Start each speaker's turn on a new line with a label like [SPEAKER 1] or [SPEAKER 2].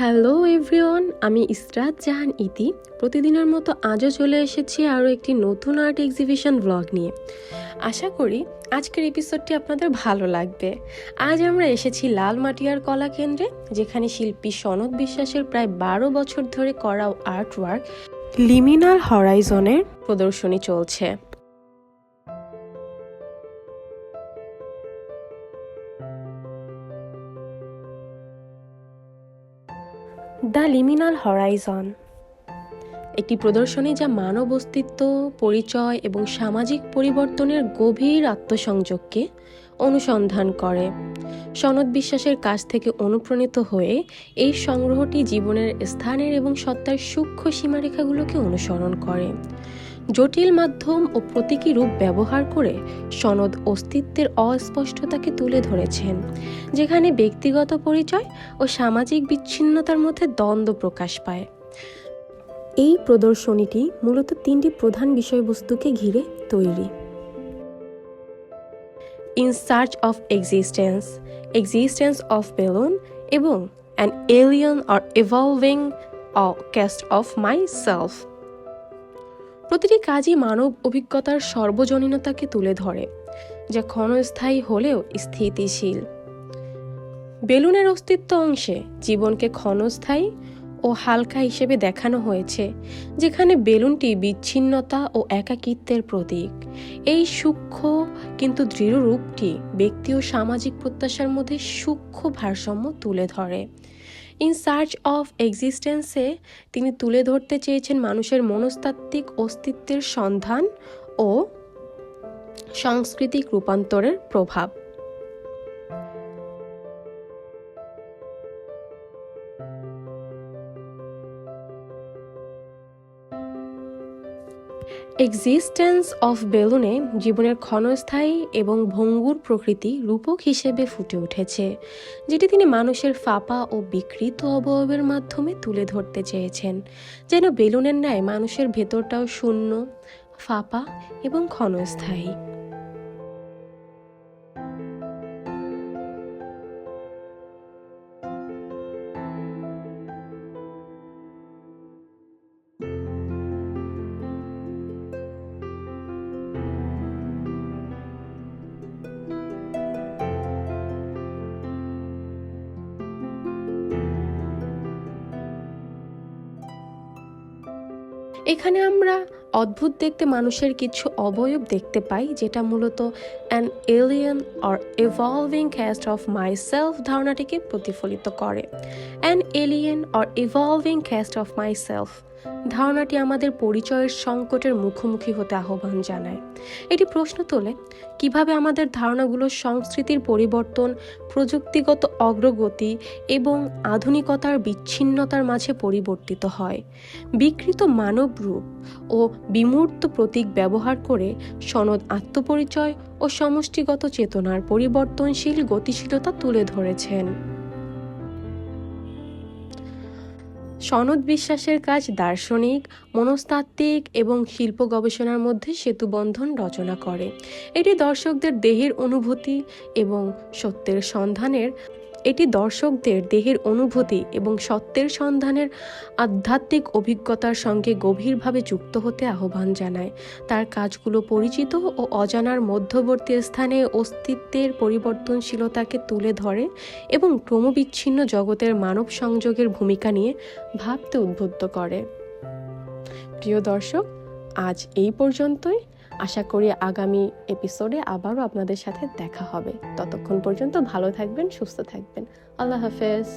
[SPEAKER 1] Hello everyone, আমি ইসরাত জাহান ইতি। প্রতিদিনের মতো আজও চলে এসেছি আরও একটি নতুন আর্ট এক্সিবিশন ব্লগ নিয়ে। আশা করি আজকের এপিসোডটি আপনাদের ভালো লাগবে। আজ আমরা এসেছি লালমাটিয়ার কলা কেন্দ্রে, যেখানে শিল্পী সনদ বিশ্বাসের প্রায় 12 বছর ধরে করা আর্ট ওয়ার্ক লিমিনাল হরাইজনের প্রদর্শনী চলছে। দ্য লিমিনাল হরাইজন একটি প্রদর্শনী যা মানব অস্তিত্ব, পরিচয় এবং সামাজিক পরিবর্তনের গভীর আত্মসংযোগকে অনুসন্ধান করে। সনদ বিশ্বাসের কাছ থেকে অনুপ্রাণিত হয়ে এই সংগ্রহটি জীবনের স্থানের এবং সত্তার সূক্ষ্ম সীমারেখাগুলোকে অনুসরণ করে। জটিল মাধ্যম ও প্রতীকী রূপ ব্যবহার করে সনদ অস্তিত্বের অস্পষ্টতাকে তুলে ধরেছেন, যেখানে ব্যক্তিগত পরিচয় ও সামাজিক বিচ্ছিন্নতার মধ্যে দ্বন্দ্ব প্রকাশ পায়। এই প্রদর্শনীটি মূলত 3টি প্রধান বিষয়বস্তুকে ঘিরে তৈরি: in search of existence, existence of balloon এবং an alien or evolving cast of myself. প্রতিটি কাজই মানব অভিজ্ঞতার সর্বজনীনতাকে তুলে ধরে, যা ক্ষণস্থায়ী হলেও স্থিতিশীল। বেলুনের অস্তিত্ব অংশে জীবনকে ক্ষণস্থায়ী ও হালকা হিসেবে দেখানো হয়েছে, যেখানে বেলুনটি বিচ্ছিন্নতা ও একাকিত্বের প্রতীক। এই সূক্ষ্ম কিন্তু দৃঢ় রূপটি ব্যক্তি ও সামাজিক প্রত্যাশার মধ্যে সূক্ষ্ম ভারসাম্য তুলে ধরে। ইন সার্চ অফ এক্সিস্টেন্সে তিনি তুলে ধরতে চেয়েছেন মানুষের মনস্তাত্ত্বিক অস্তিত্বের সন্ধান ও সাংস্কৃতিক রূপান্তরের প্রভাব। এক্সিস্টেন্স অফ বেলুনে জীবনের ক্ষণস্থায়ী এবং ভঙ্গুর প্রকৃতি রূপক হিসেবে ফুটে উঠেছে, যেটি তিনি মানুষের ফাঁপা ও বিকৃত অবয়বের মাধ্যমে তুলে ধরতে চেয়েছেন, যেন বেলুনের ন্যায় মানুষের ভেতরটাও শূন্য, ফাঁপা এবং ক্ষণস্থায়ী। এখানে আমরা অদ্ভুত দেখতে মানুষের কিছু অবয়ব দেখতে পাই, যেটা মূলত an alien or evolving cast of myself ধারণাটিকে প্রতিফলিত করে। An alien or evolving cast of myself ধারণাটি আমাদের পরিচয়ের সংকটের মুখোমুখি হতে আহ্বান জানায়। এটি প্রশ্ন তোলে কিভাবে আমাদের ধারণাগুলো সংস্কৃতির পরিবর্তন, প্রযুক্তিগত অগ্রগতি এবং আধুনিকতার বিচ্ছিন্নতার মাঝে পরিবর্তিত হয়। বিকৃত মানব রূপ ও বিমূর্ত প্রতীক ব্যবহার করে সনদ আত্মপরিচয় ও সমষ্টিগত চেতনার পরিবর্তনশীল গতিশীলতা তুলে ধরেছেন। সনদ বিশ্বাসের কাজ দার্শনিক, মনস্তাত্ত্বিক এবং শিল্প গবেষণার মধ্যে সেতুবন্ধন রচনা করে। এটি দর্শকদের দেহের অনুভূতি এবং সত্যের সন্ধানের আধ্যাত্মিক অভিজ্ঞতার সঙ্গে গভীরভাবে যুক্ত হতে আহ্বান জানায়। তার কাজগুলো পরিচিত ও অজানার মধ্যবর্তী স্থানে অস্তিত্বের পরিবর্তনশীলতাকে তুলে ধরে এবং ক্রমবিচ্ছিন্ন জগতের মানব সংযোগের ভূমিকা নিয়ে ভাবতে উদ্বুদ্ধ করে। প্রিয় দর্শক, আজ এই পর্যন্তই। আশা করি আগামী এপিসোডে আবারও আপনাদের সাথে দেখা হবে। ততক্ষণ পর্যন্ত ভালো থাকবেন, সুস্থ থাকবেন। আল্লাহ হাফেজ।